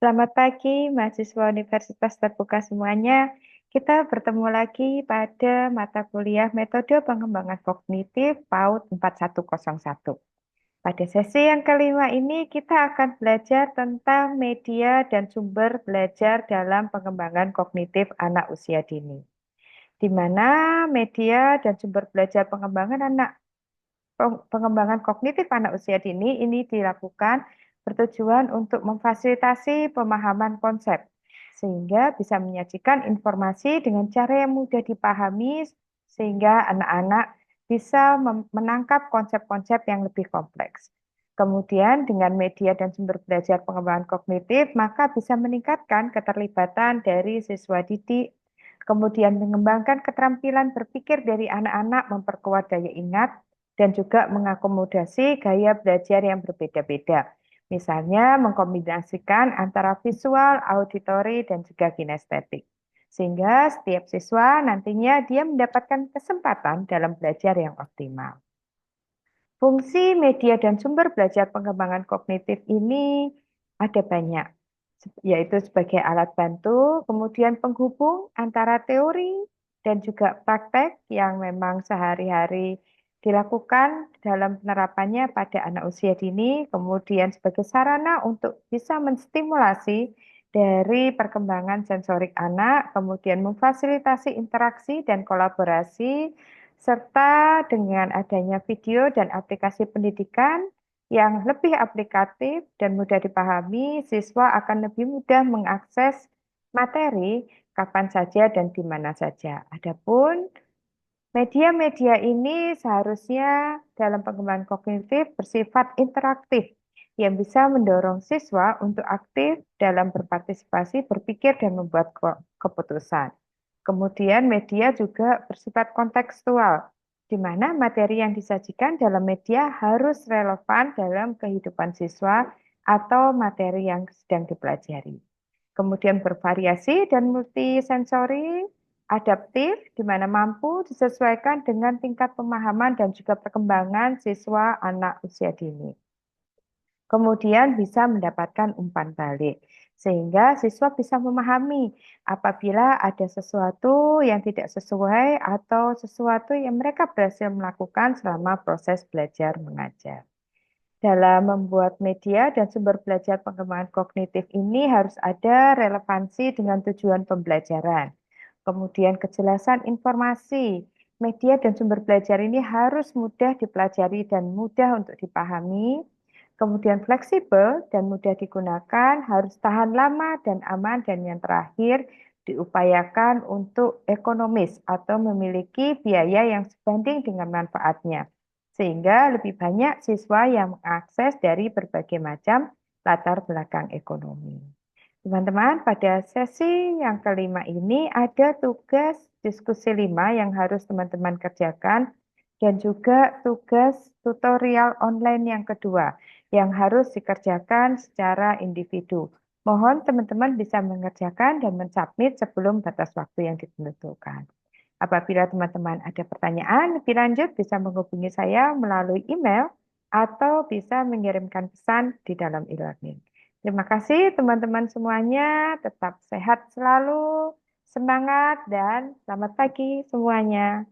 Selamat pagi, mahasiswa Universitas Terbuka semuanya. Kita bertemu lagi pada mata kuliah Metode Pengembangan Kognitif PAUD 4101. Pada sesi yang kelima ini, kita akan belajar tentang media dan sumber belajar dalam pengembangan kognitif anak usia dini. Di mana media dan sumber belajar pengembangan kognitif anak usia dini ini dilakukan bertujuan untuk memfasilitasi pemahaman konsep, sehingga bisa menyajikan informasi dengan cara yang mudah dipahami, sehingga anak-anak bisa menangkap konsep-konsep yang lebih kompleks. Kemudian dengan media dan sumber belajar pengembangan kognitif, maka bisa meningkatkan keterlibatan dari siswa didik, kemudian mengembangkan keterampilan berpikir dari anak-anak, memperkuat daya ingat, dan juga mengakomodasi gaya belajar yang berbeda-beda. Misalnya mengkombinasikan antara visual, auditori, dan juga kinestetik. Sehingga setiap siswa nantinya dia mendapatkan kesempatan dalam belajar yang optimal. Fungsi media dan sumber belajar pengembangan kognitif ini ada banyak, yaitu sebagai alat bantu, kemudian penghubung antara teori dan juga praktek yang memang sehari-hari dilakukan dalam penerapannya pada anak usia dini, kemudian sebagai sarana untuk bisa menstimulasi dari perkembangan sensorik anak, kemudian memfasilitasi interaksi dan kolaborasi serta dengan adanya video dan aplikasi pendidikan yang lebih aplikatif dan mudah dipahami, siswa akan lebih mudah mengakses materi kapan saja dan di mana saja. Adapun media-media ini seharusnya dalam pengembangan kognitif bersifat interaktif yang bisa mendorong siswa untuk aktif dalam berpartisipasi, berpikir, dan membuat keputusan. Kemudian media juga bersifat kontekstual, di mana materi yang disajikan dalam media harus relevan dalam kehidupan siswa atau materi yang sedang dipelajari. Kemudian bervariasi dan multisensori, adaptif, di mana mampu disesuaikan dengan tingkat pemahaman dan juga perkembangan siswa anak usia dini. Kemudian bisa mendapatkan umpan balik, sehingga siswa bisa memahami apabila ada sesuatu yang tidak sesuai atau sesuatu yang mereka berhasil melakukan selama proses belajar mengajar. Dalam membuat media dan sumber belajar pengembangan kognitif ini harus ada relevansi dengan tujuan pembelajaran. Kemudian kejelasan informasi. Media dan sumber belajar ini harus mudah dipelajari dan mudah untuk dipahami. Kemudian fleksibel dan mudah digunakan, harus tahan lama dan aman, dan yang terakhir diupayakan untuk ekonomis atau memiliki biaya yang sebanding dengan manfaatnya. Sehingga lebih banyak siswa yang mengakses dari berbagai macam latar belakang ekonomi. Teman-teman, pada sesi yang kelima ini ada tugas diskusi 5 yang harus teman-teman kerjakan dan juga tugas tutorial online yang kedua yang harus dikerjakan secara individu. Mohon teman-teman bisa mengerjakan dan mensubmit sebelum batas waktu yang ditentukan. Apabila teman-teman ada pertanyaan lebih lanjut, bisa menghubungi saya melalui email atau bisa mengirimkan pesan di dalam e-learning. Terima kasih teman-teman semuanya, tetap sehat selalu, semangat, dan selamat pagi semuanya.